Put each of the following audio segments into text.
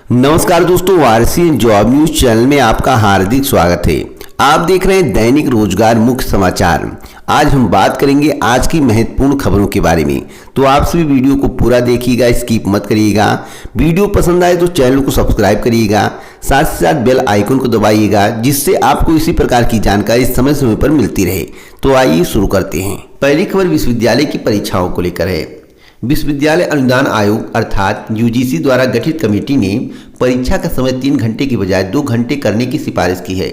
नमस्कार दोस्तों, Warsi job news channel में आपका हार्दिक स्वागत है। आप देख रहे हैं दैनिक रोजगार मुख्य समाचार। आज हम बात करेंगे आज की महत्वपूर्ण खबरों के बारे में, तो आप सभी वीडियो को पूरा देखिएगा, स्किप मत करिएगा। वीडियो पसंद आए तो चैनल को सब्सक्राइब करिएगा, साथ ही साथ बेल आइकन को दबाइएगा, जिससे आपको इसी प्रकार की जानकारी समय समय पर मिलती रहे। तो आइए शुरू करते हैं। पहली खबर विश्वविद्यालय की परीक्षाओं को लेकर है। विश्वविद्यालय अनुदान आयोग अर्थात यूजीसी द्वारा गठित कमेटी ने परीक्षा का समय 3 घंटे की बजाय 2 घंटे करने की सिफारिश की है।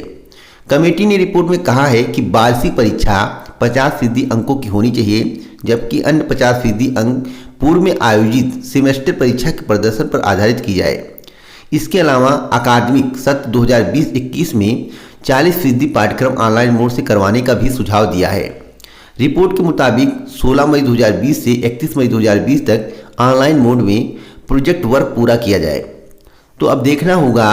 कमेटी ने रिपोर्ट में कहा है कि वार्षिक परीक्षा 50% अंकों की होनी चाहिए, जबकि अन्य 50% अंक पूर्व में आयोजित सेमेस्टर परीक्षा के प्रदर्शन पर आधारित की जाए। इसके अलावा अकादमिक सत्र 2020-21 में 40% पाठ्यक्रम ऑनलाइन मोड से करवाने का भी सुझाव दिया है। रिपोर्ट के मुताबिक 16 मई 2020 से 31 मई 2020 तक ऑनलाइन मोड में प्रोजेक्ट वर्क पूरा किया जाए। तो अब देखना होगा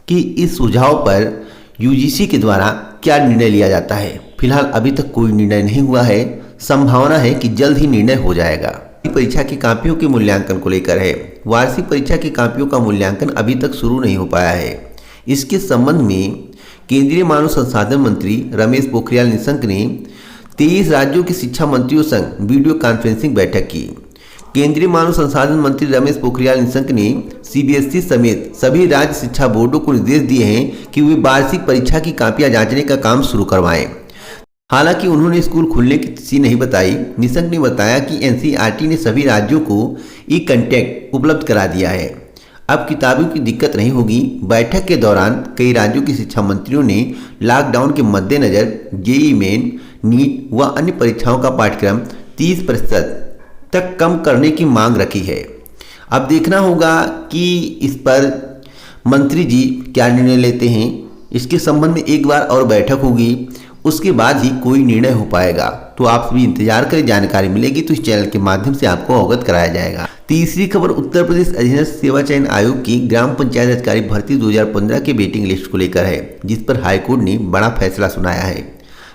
कि इस सुझाव पर यूजीसी के द्वारा क्या निर्णय लिया जाता है। फिलहाल अभी तक कोई निर्णय नहीं हुआ है, संभावना है कि जल्द ही निर्णय हो जाएगा। परीक्षा की कॉपियों के मूल्यांकन को लेकर है। वार्षिक परीक्षा की कॉपियों का मूल्यांकन अभी तक शुरू नहीं हो पाया है। इसके संबंध में केंद्रीय मानव संसाधन मंत्री रमेश पोखरियाल निशंक ने 23 राज्यों के शिक्षा मंत्रियों संग वीडियो कॉन्फ्रेंसिंग बैठक की। केंद्रीय मानव संसाधन मंत्री रमेश पोखरियाल निशंक ने सीबीएसई समेत सभी राज्य शिक्षा बोर्डों को निर्देश दिए हैं कि वे वार्षिक परीक्षा की कॉपियां जांचने का काम शुरू करवाएं। हालांकि उन्होंने स्कूल खुलने की तिथि नहीं बताई। निशंक ने बताया कि एनसीईआरटी ने सभी राज्यों को ई कंटेक्ट उपलब्ध करा दिया है, अब किताबों की दिक्कत नहीं होगी। बैठक के दौरान कई राज्यों के शिक्षा मंत्रियों ने लॉकडाउन के मद्देनजर जेईई मेन, नीट व अन्य परीक्षाओं का पाठ्यक्रम 30% तक कम करने की मांग रखी है। अब देखना होगा कि इस पर मंत्री जी क्या निर्णय लेते हैं। इसके संबंध में एक बार और बैठक होगी, उसके बाद ही कोई निर्णय हो पाएगा। तो आप भी इंतजार करें, जानकारी मिलेगी तो इस चैनल के माध्यम से आपको अवगत कराया जाएगा। तीसरी खबर उत्तर प्रदेश अधीनस्थ सेवा चयन आयोग की ग्राम पंचायत अधिकारी भर्ती 2015 के वेटिंग लिस्ट को लेकर है, जिस पर हाईकोर्ट ने बड़ा फैसला सुनाया है।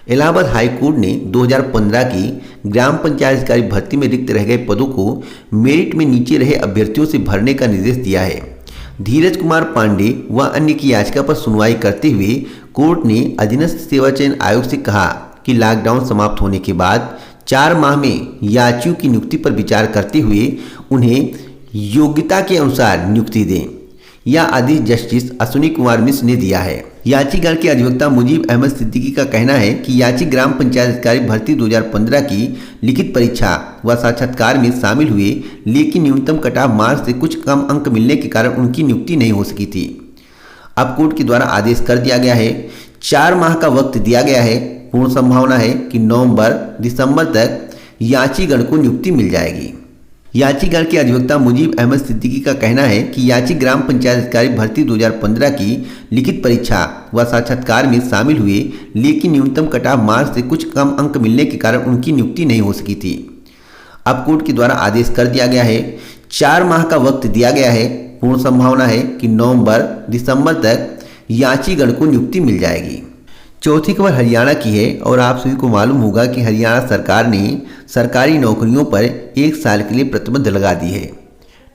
इलाहाबाद हाईकोर्ट ने 2015 की ग्राम पंचायत अधिकारी भर्ती में रिक्त रह गए पदों को मेरिट में नीचे रहे अभ्यर्थियों से भरने का निर्देश दिया है। धीरज कुमार पांडे व अन्य की याचिका पर सुनवाई करते हुए कोर्ट ने अधीनस्थ सेवा चयन आयोग से कहा कि लॉकडाउन समाप्त होने के बाद 4 माह में याचियों की नियुक्ति पर विचार करते हुए उन्हें योग्यता के अनुसार नियुक्ति दें। यह आदेश जस्टिस अश्विनी कुमार मिश्र ने दिया है। याचिका के अधिवक्ता मुजीब अहमद सिद्दीकी का कहना है कि याचिका ग्राम पंचायत अधिकारी भर्ती 2015 की लिखित परीक्षा व साक्षात्कार में शामिल हुए, लेकिन न्यूनतम कट ऑफ मार्क्स से कुछ कम अंक मिलने के कारण उनकी नियुक्ति नहीं हो सकी थी। अब कोर्ट के द्वारा आदेश कर दिया गया है। 4 माह का वक्त दिया गया है। पूर्ण संभावना है कि नवंबर-दिसंबर तक याचिकागण को नियुक्ति मिल जाएगी। याचिका के अधिवक्ता मुजीब अहमद सिद्दीकी का कहना है कि याचिका ग्राम पंचायत अधिकारी भर्ती 2015 की लिखित परीक्षा व साक्षात्कार में शामिल हुए, लेकिन न्यूनतम कट ऑफ मार्क्स से कुछ कम अंक मिलने के कारण उनकी नियुक्ति नहीं हो सकी थी। अब कोर्ट के द्वारा आदेश कर दिया गया है। 4 माह का वक्त दिया गया है। पूर्ण संभावना है कि नवंबर-दिसंबर तक याचिकागण को नियुक्ति मिल जाएगी। चौथी खबर हरियाणा की है और आप सभी को मालूम होगा कि हरियाणा सरकार ने सरकारी नौकरियों पर 1 साल के लिए प्रतिबंध लगा दी है।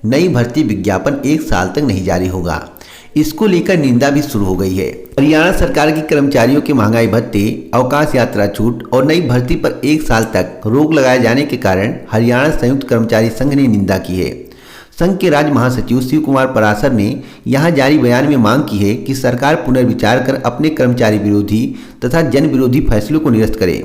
नई भर्ती विज्ञापन 1 साल तक नहीं जारी होगा। इसको लेकर निंदा भी शुरू हो गई है। हरियाणा सरकार की कर्मचारियों के महंगाई भत्ते, अवकाश यात्रा छूट और नई भर्ती पर 1 साल तक रोक लगाए जाने के कारण हरियाणा संयुक्त कर्मचारी संघ ने निंदा की है। संघ के राज्य महासचिव शिव कुमार पराशर ने यहां जारी बयान में मांग की है कि सरकार पुनर्विचार कर अपने कर्मचारी विरोधी तथा जन विरोधी फैसलों को निरस्त करे।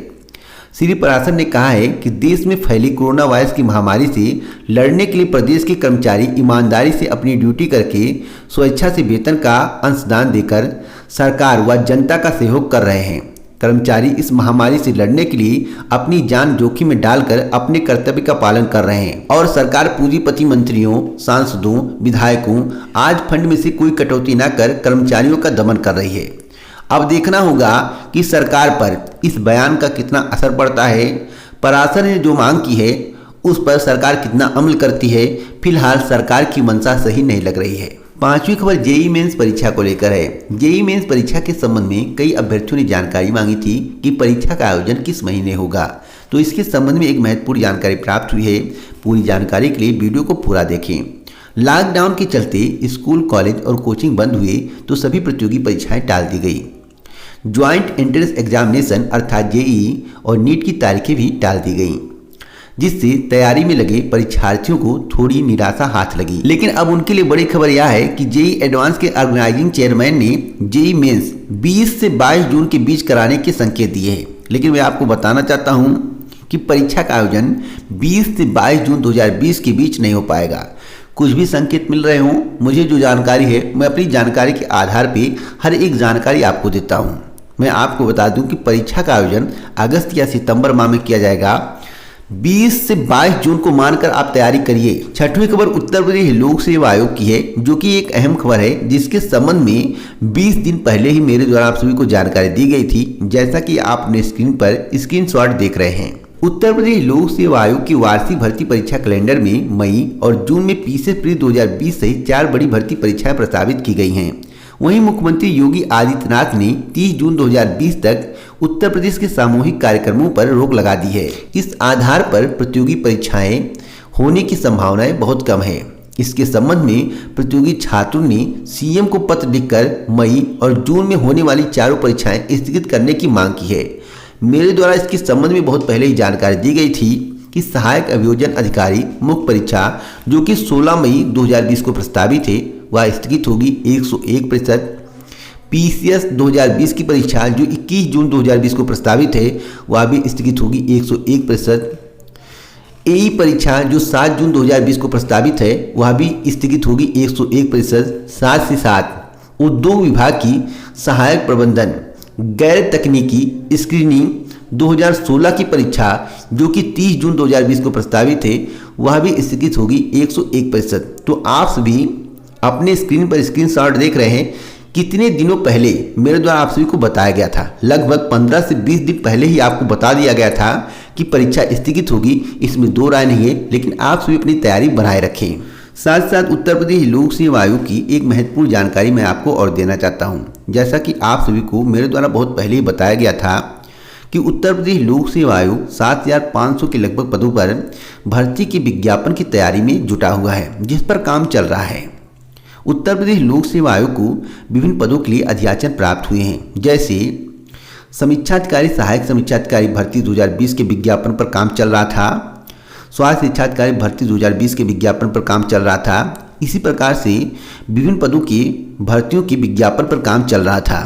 श्री पराशर ने कहा है कि देश में फैली कोरोना वायरस की महामारी से लड़ने के लिए प्रदेश के कर्मचारी ईमानदारी से अपनी ड्यूटी करके स्वेच्छा से वेतन का अंशदान देकर सरकार व जनता का सहयोग कर रहे हैं। कर्मचारी इस महामारी से लड़ने के लिए अपनी जान जोखिम में डालकर अपने कर्तव्य का पालन कर रहे हैं और सरकार पूंजीपति मंत्रियों, सांसदों, विधायकों आज फंड में से कोई कटौती न कर कर्मचारियों का दमन कर रही है। अब देखना होगा कि सरकार पर इस बयान का कितना असर पड़ता है। पराशर ने जो मांग की है उस पर सरकार कितना अमल करती है। फिलहाल सरकार की मंशा सही नहीं लग रही है। 5वीं खबर जेईई मेंस परीक्षा को लेकर है। जेईई मेंस परीक्षा के संबंध में कई अभ्यर्थियों ने जानकारी मांगी थी कि परीक्षा का आयोजन किस महीने होगा, तो इसके संबंध में एक महत्वपूर्ण जानकारी प्राप्त हुई है। पूरी जानकारी के लिए वीडियो को पूरा देखें। लॉकडाउन के चलते स्कूल, कॉलेज और कोचिंग बंद हुए तो सभी प्रतियोगी परीक्षाएं टाल दी गई। ज्वाइंट एंट्रेंस एग्जामिनेशन अर्थात जेईई और नीट की तारीखें भी टाल दी गई, जिससे तैयारी में लगे परीक्षार्थियों को थोड़ी निराशा हाथ लगी। लेकिन अब उनके लिए बड़ी खबर यह है कि जेईई एडवांस के ऑर्गेनाइजिंग चेयरमैन ने जेईई मेंस 20 से 22 जून के बीच कराने के संकेत दिए हैं। लेकिन मैं आपको बताना चाहता हूं कि परीक्षा का आयोजन 20 से 22 जून 2020 के बीच नहीं हो पाएगा। कुछ भी संकेत मिल रहे हों, मुझे जो जानकारी है मैं अपनी जानकारी के आधार पर हर एक जानकारी आपको देता हूँ। मैं आपको बता दूं कि परीक्षा का आयोजन अगस्त या सितंबर माह में किया जाएगा। 20 से 22 जून को मानकर आप तैयारी करिए। छठवीं खबर उत्तर प्रदेश लोक सेवा आयोग की है, जो कि एक अहम खबर है, जिसके संबंध में 20 दिन पहले ही मेरे द्वारा आप सभी को जानकारी दी गई थी, जैसा कि आप अपने स्क्रीन पर स्क्रीनशॉट देख रहे हैं। उत्तर प्रदेश लोक सेवा आयोग की वार्षिक भर्ती परीक्षा कैलेंडर में मई और जून में पी से प्री 2020 सहित 4 बड़ी भर्ती परीक्षाएं प्रस्तावित की गई हैं। वहीं मुख्यमंत्री योगी आदित्यनाथ ने 30 जून 2020 तक उत्तर प्रदेश के सामूहिक कार्यक्रमों पर रोक लगा दी है। इस आधार पर प्रतियोगी परीक्षाएं होने की संभावनाएं बहुत कम है। इसके संबंध में प्रतियोगी छात्रों ने सीएम को पत्र लिखकर मई और जून में होने वाली चारों परीक्षाएं स्थगित करने की मांग की है। मेरे द्वारा इसके संबंध में बहुत पहले ही जानकारी दी गई थी कि सहायक अभियोजन अधिकारी मुख्य परीक्षा, जो कि 16 मई 2020 को प्रस्तावित है, वह स्थगित होगी 101%। पीसीएस 2020 की परीक्षा जो 21 जून 2020 को प्रस्तावित है, वह भी स्थगित होगी 101%। एई परीक्षा जो 7 जून 2020 को प्रस्तावित है, वह भी स्थगित होगी 101%। साथ ही साथ उद्योग विभाग की सहायक प्रबंधन गैर तकनीकी स्क्रीनिंग 2016 की परीक्षा जो कि 30 जून 2020 को प्रस्तावित है, वह भी स्थगित होगी 101%। तो आप सभी अपने स्क्रीन पर स्क्रीनशॉट देख रहे हैं, कितने दिनों पहले मेरे द्वारा आप सभी को बताया गया था। लगभग 15 से 20 दिन पहले ही आपको बता दिया गया था कि परीक्षा स्थगित होगी, इसमें दो राय नहीं है। लेकिन आप सभी अपनी तैयारी बनाए रखें। साथ साथ उत्तर प्रदेश लोक सेवा आयोग की एक महत्वपूर्ण जानकारी मैं आपको और देना चाहता हूं। जैसा कि आप सभी को मेरे द्वारा बहुत पहले ही बताया गया था कि उत्तर प्रदेश लोक सेवा आयोग 7500 के लगभग पदों पर भर्ती के विज्ञापन की तैयारी में जुटा हुआ है, जिस पर काम चल रहा है। उत्तर प्रदेश लोक सेवा आयोग को विभिन्न पदों के लिए अधियाचन प्राप्त हुए हैं, जैसे समीक्षाधिकारी, सहायक समीक्षाधिकारी भर्ती 2020 के विज्ञापन पर काम चल रहा था। स्वास्थ्य शिक्षाधिकारी भर्ती 2020 के विज्ञापन पर काम चल रहा था। इसी प्रकार से विभिन्न पदों की भर्तियों के विज्ञापन पर काम चल रहा था।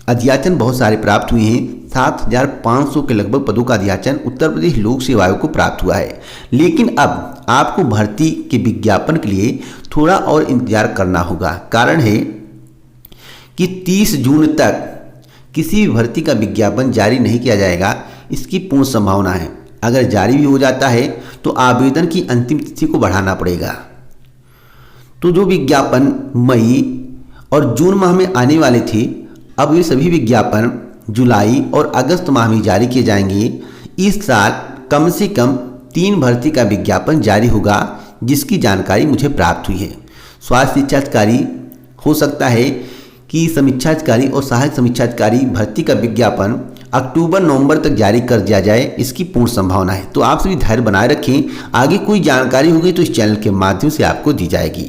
अधियाचन बहुत सारे प्राप्त हुए हैं। 7500 के लगभग पदों का अधियाचन उत्तर प्रदेश लोक सेवा आयोग को प्राप्त हुआ है। लेकिन अब आपको भर्ती के विज्ञापन के लिए थोड़ा और इंतजार करना होगा। कारण है कि 30 जून तक किसी भी भर्ती का विज्ञापन जारी नहीं किया जाएगा, इसकी पूर्ण संभावना है। अगर जारी भी हो जाता है तो आवेदन की अंतिम तिथि को बढ़ाना पड़ेगा। तो जो विज्ञापन मई और जून माह में आने वाले थे, अब ये सभी विज्ञापन जुलाई और अगस्त माह में जारी किए जाएंगे। इस साल कम से कम 3 भर्ती का विज्ञापन जारी होगा, जिसकी जानकारी मुझे प्राप्त हुई है। स्वास्थ्य शिक्षाधिकारी हो सकता है कि समीक्षाधिकारी और सहायक समीक्षाधिकारी भर्ती का विज्ञापन अक्टूबर-नवंबर तक जारी कर दिया जाए, इसकी पूर्ण संभावना है। तो आप सभी धैर्य बनाए रखें। आगे कोई जानकारी होगी तो इस चैनल के माध्यम से आपको दी जाएगी।